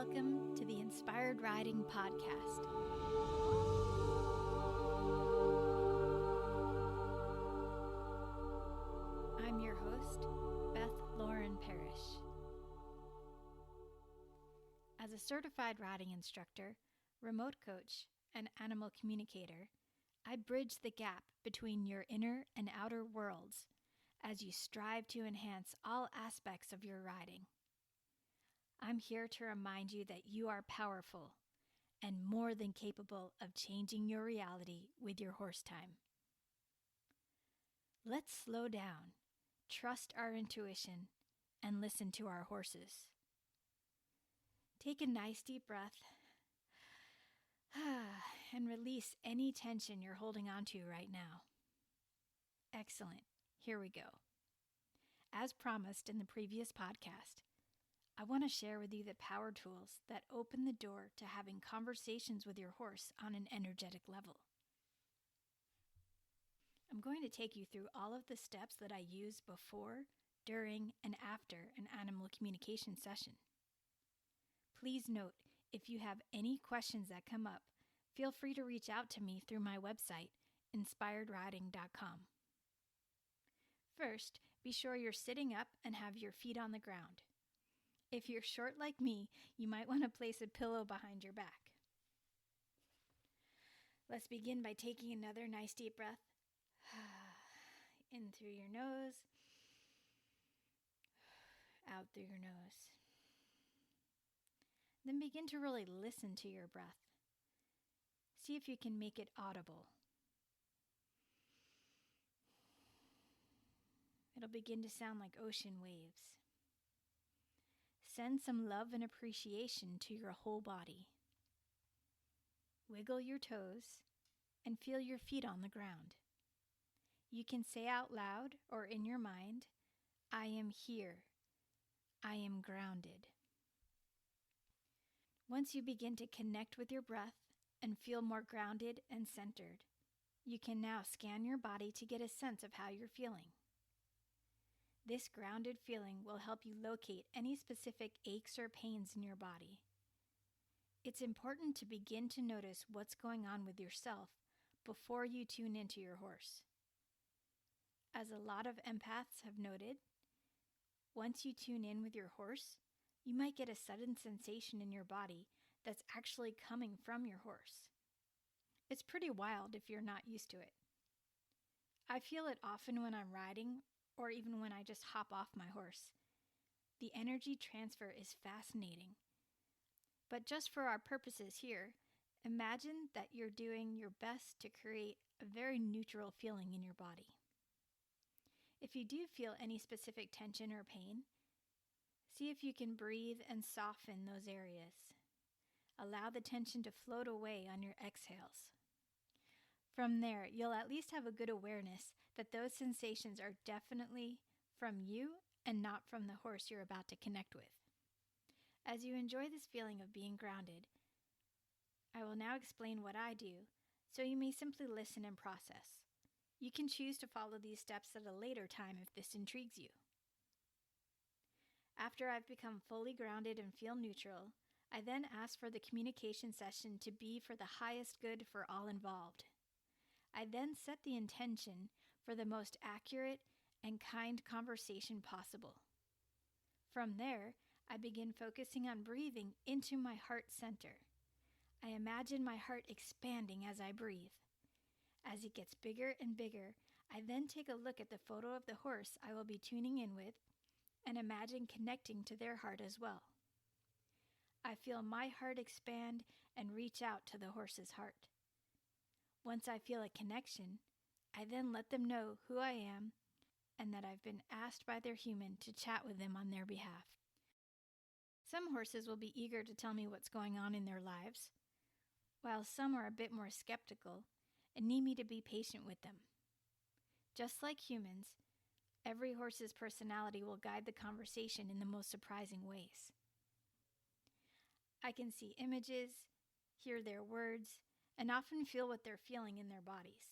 welcome to the Inspired Riding Podcast. I'm your host, Beth Lauren Parrish. As a certified riding instructor, remote coach, and animal communicator, I bridge the gap between your inner and outer worlds as you strive to enhance all aspects of your riding. I'm here to remind you that you are powerful and more than capable of changing your reality with your horse time. Let's slow down, trust our intuition, and listen to our horses. Take a nice deep breath and release any tension you're holding on to right now. Excellent. Here we go. As promised in the previous podcast, I want to share with you the power tools that open the door to having conversations with your horse on an energetic level. I'm going to take you through all of the steps that I use before, during, and after an animal communication session. Please note, if you have any questions that come up, feel free to reach out to me through my website, inspiredriding.com. First, be sure you're sitting up and have your feet on the ground. If you're short like me, you might want to place a pillow behind your back. Let's begin by taking another nice deep breath. In through your nose, out through your nose. Then begin to really listen to your breath. See if you can make it audible. It'll begin to sound like ocean waves. Send some love and appreciation to your whole body. Wiggle your toes and feel your feet on the ground. You can say out loud or in your mind, I am here. I am grounded. Once you begin to connect with your breath and feel more grounded and centered, you can now scan your body to get a sense of how you're feeling. This grounded feeling will help you locate any specific aches or pains in your body. It's important to begin to notice what's going on with yourself before you tune into your horse. As a lot of empaths have noted, once you tune in with your horse, you might get a sudden sensation in your body that's actually coming from your horse. It's pretty wild if you're not used to it. I feel it often when I'm riding or even when I just hop off my horse. The energy transfer is fascinating. But just for our purposes here, imagine that you're doing your best to create a very neutral feeling in your body. If you do feel any specific tension or pain, see if you can breathe and soften those areas. Allow the tension to float away on your exhales. From there, you'll at least have a good awareness that those sensations are definitely from you and not from the horse you're about to connect with. As you enjoy this feeling of being grounded, I will now explain what I do, so you may simply listen and process. You can choose to follow these steps at a later time if this intrigues you. After I've become fully grounded and feel neutral, I then ask for the communication session to be for the highest good for all involved. I then set the intention for the most accurate and kind conversation possible. From there, I begin focusing on breathing into my heart center. I imagine my heart expanding as I breathe. As it gets bigger and bigger, I then take a look at the photo of the horse I will be tuning in with and imagine connecting to their heart as well. I feel my heart expand and reach out to the horse's heart. Once I feel a connection, I then let them know who I am and that I've been asked by their human to chat with them on their behalf. Some horses will be eager to tell me what's going on in their lives, while some are a bit more skeptical and need me to be patient with them. Just like humans, every horse's personality will guide the conversation in the most surprising ways. I can see images, hear their words, and often feel what they're feeling in their bodies.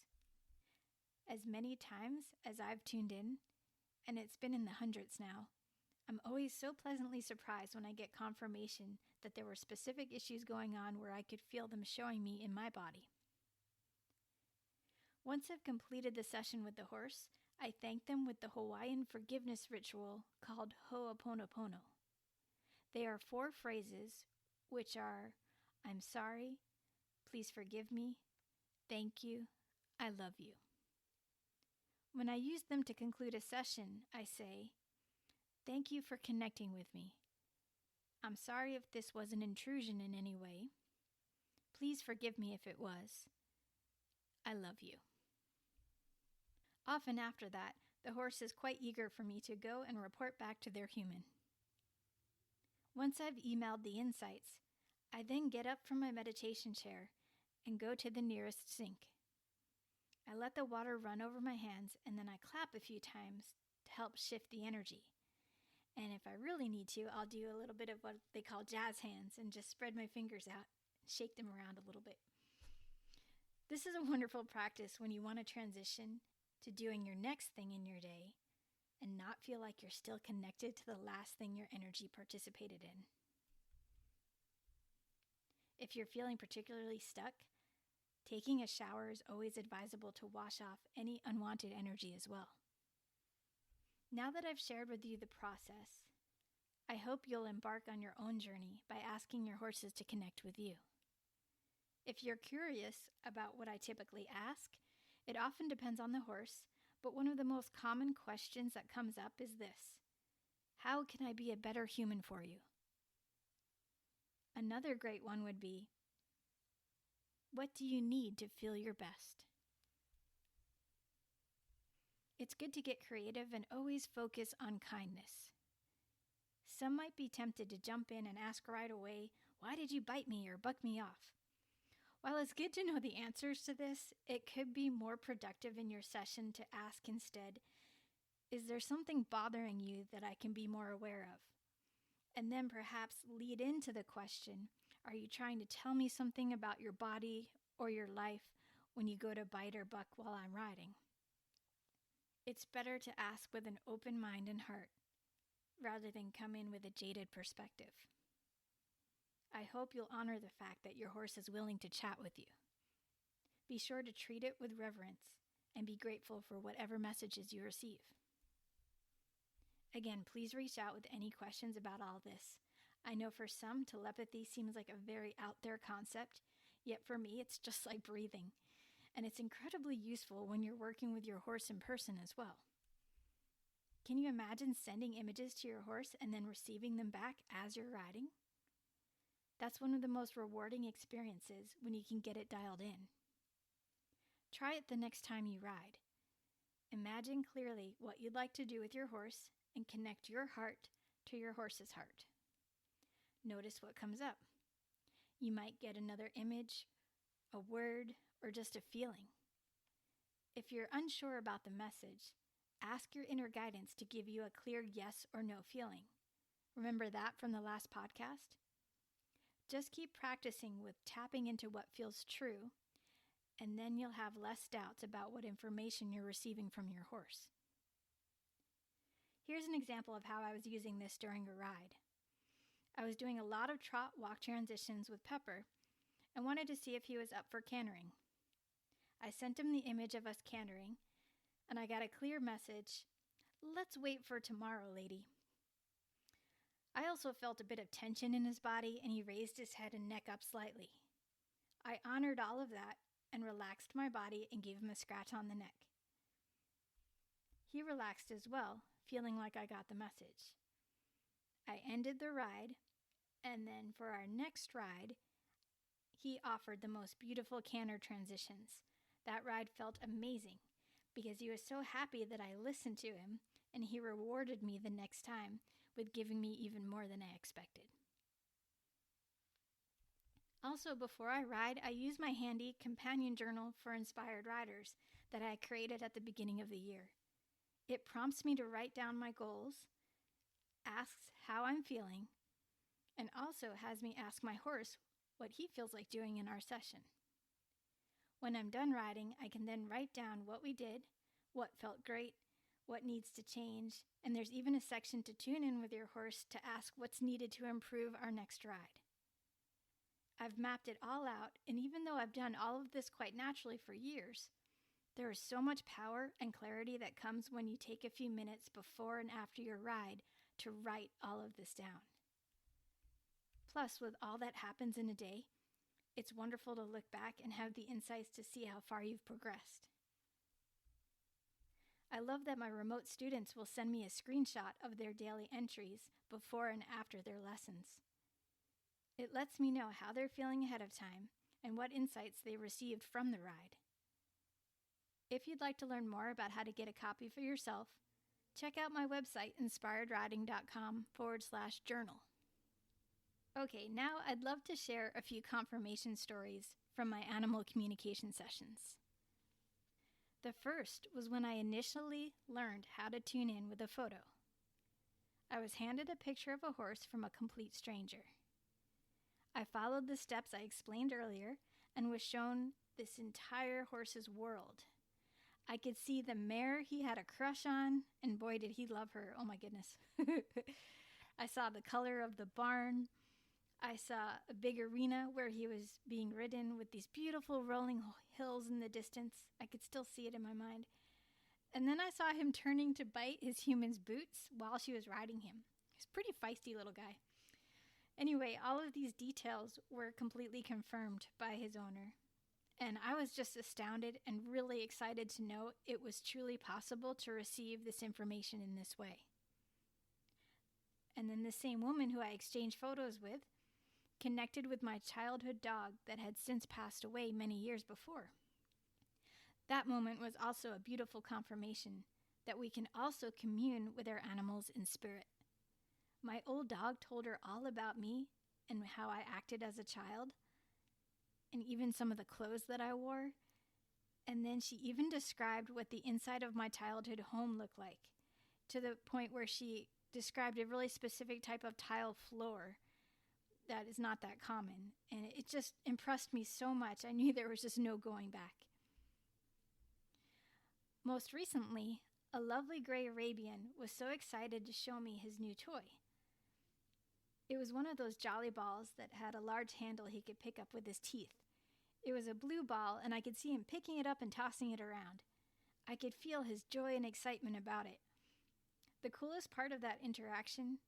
As many times as I've tuned in, and it's been in the hundreds now, I'm always so pleasantly surprised when I get confirmation that there were specific issues going on where I could feel them showing me in my body. Once I've completed the session with the horse, I thank them with the Hawaiian forgiveness ritual called Ho'oponopono. They are 4 phrases, which are, I'm sorry, please forgive me, thank you, I love you. When I use them to conclude a session, I say, thank you for connecting with me. I'm sorry if this was an intrusion in any way. Please forgive me if it was. I love you. Often after that, the horse is quite eager for me to go and report back to their human. Once I've emailed the insights, I then get up from my meditation chair and go to the nearest sink. I let the water run over my hands and then I clap a few times to help shift the energy. And if I really need to, I'll do a little bit of what they call jazz hands and just spread my fingers out and shake them around a little bit. This is a wonderful practice when you want to transition to doing your next thing in your day and not feel like you're still connected to the last thing your energy participated in. If you're feeling particularly stuck, taking a shower is always advisable to wash off any unwanted energy as well. Now that I've shared with you the process, I hope you'll embark on your own journey by asking your horses to connect with you. If you're curious about what I typically ask, it often depends on the horse, but one of the most common questions that comes up is this: how can I be a better human for you? Another great one would be, what do you need to feel your best? It's good to get creative and always focus on kindness. Some might be tempted to jump in and ask right away, why did you bite me or buck me off? While it's good to know the answers to this, it could be more productive in your session to ask instead, is there something bothering you that I can be more aware of? And then perhaps lead into the question, are you trying to tell me something about your body or your life when you go to bite or buck while I'm riding? It's better to ask with an open mind and heart rather than come in with a jaded perspective. I hope you'll honor the fact that your horse is willing to chat with you. Be sure to treat it with reverence and be grateful for whatever messages you receive. Again, please reach out with any questions about all this. I know for some, telepathy seems like a very out there concept, yet for me, it's just like breathing. And it's incredibly useful when you're working with your horse in person as well. Can you imagine sending images to your horse and then receiving them back as you're riding? That's one of the most rewarding experiences when you can get it dialed in. Try it the next time you ride. Imagine clearly what you'd like to do with your horse and connect your heart to your horse's heart. Notice what comes up. You might get another image, a word, or just a feeling. If you're unsure about the message, ask your inner guidance to give you a clear yes or no feeling. Remember that from the last podcast? Just keep practicing with tapping into what feels true, and then you'll have less doubts about what information you're receiving from your horse. Here's an example of how I was using this during a ride. I was doing a lot of trot-walk transitions with Pepper and wanted to see if he was up for cantering. I sent him the image of us cantering, and I got a clear message, let's wait for tomorrow, lady. I also felt a bit of tension in his body, and he raised his head and neck up slightly. I honored all of that and relaxed my body and gave him a scratch on the neck. He relaxed as well, feeling like I got the message. I ended the ride, and then for our next ride, he offered the most beautiful canter transitions. That ride felt amazing because he was so happy that I listened to him, and he rewarded me the next time with giving me even more than I expected. Also, before I ride, I use my handy companion journal for inspired riders that I created at the beginning of the year. It prompts me to write down my goals, asks how I'm feeling, and also has me ask my horse what he feels like doing in our session. When I'm done riding, I can then write down what we did, what felt great, what needs to change, and there's even a section to tune in with your horse to ask what's needed to improve our next ride. I've mapped it all out, and even though I've done all of this quite naturally for years, there is so much power and clarity that comes when you take a few minutes before and after your ride to write all of this down. Plus, with all that happens in a day, it's wonderful to look back and have the insights to see how far you've progressed. I love that my remote students will send me a screenshot of their daily entries before and after their lessons. It lets me know how they're feeling ahead of time and what insights they received from the ride. If you'd like to learn more about how to get a copy for yourself, check out my website, inspiredriding.com/journal. Okay, now I'd love to share a few confirmation stories from my animal communication sessions. The first was when I initially learned how to tune in with a photo. I was handed a picture of a horse from a complete stranger. I followed the steps I explained earlier and was shown this entire horse's world. I could see the mare he had a crush on, and boy did he love her, oh my goodness. I saw the color of the barn. I saw a big arena where he was being ridden with these beautiful rolling hills in the distance. I could still see it in my mind. And then I saw him turning to bite his human's boots while she was riding him. He's a pretty feisty little guy. Anyway, all of these details were completely confirmed by his owner. And I was just astounded and really excited to know it was truly possible to receive this information in this way. And then the same woman who I exchanged photos with connected with my childhood dog that had since passed away many years before. That moment was also a beautiful confirmation that we can also commune with our animals in spirit. My old dog told her all about me and how I acted as a child, and even some of the clothes that I wore. And then she even described what the inside of my childhood home looked like, to the point where she described a really specific type of tile floor that is not that common. And it just impressed me so much. I knew there was just no going back. Most recently, a lovely gray Arabian was so excited to show me his new toy. It was one of those jolly balls that had a large handle he could pick up with his teeth. It was a blue ball, and I could see him picking it up and tossing it around. I could feel his joy and excitement about it. The coolest part of that interaction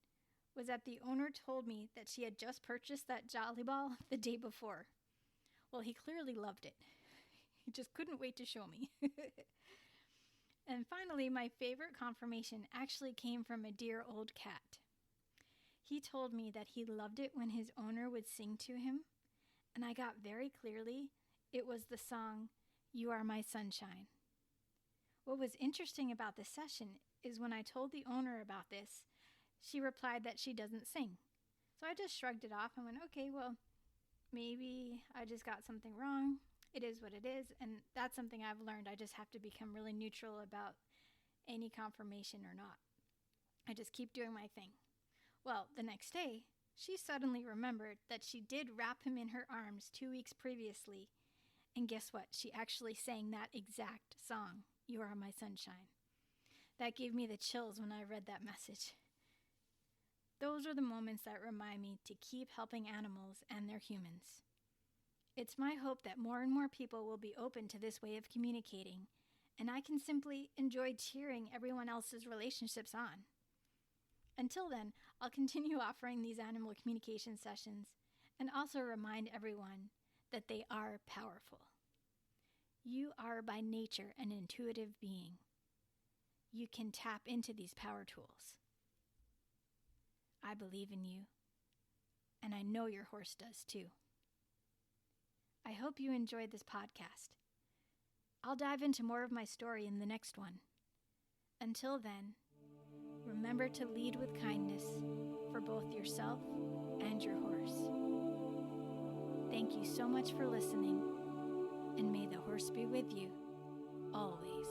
was that the owner told me that she had just purchased that jolly ball the day before. Well, he clearly loved it. He just couldn't wait to show me. And finally, my favorite confirmation actually came from a dear old cat. He told me that he loved it when his owner would sing to him, and I got very clearly it was the song, "You Are My Sunshine." What was interesting about the session is when I told the owner about this, she replied that she doesn't sing. So I just shrugged it off and went, okay, well, maybe I just got something wrong. It is what it is, and that's something I've learned. I just have to become really neutral about any confirmation or not. I just keep doing my thing. Well, the next day, she suddenly remembered that she did wrap him in her arms 2 weeks previously, and guess what? She actually sang that exact song, "You Are My Sunshine." That gave me the chills when I read that message. Those are the moments that remind me to keep helping animals and their humans. It's my hope that more and more people will be open to this way of communicating, and I can simply enjoy cheering everyone else's relationships on. Until then, I'll continue offering these animal communication sessions and also remind everyone that they are powerful. You are by nature an intuitive being. You can tap into these power tools. I believe in you, and I know your horse does too. I hope you enjoyed this podcast. I'll dive into more of my story in the next one. Until then, remember to lead with kindness for both yourself and your horse. Thank you so much for listening, and may the horse be with you always.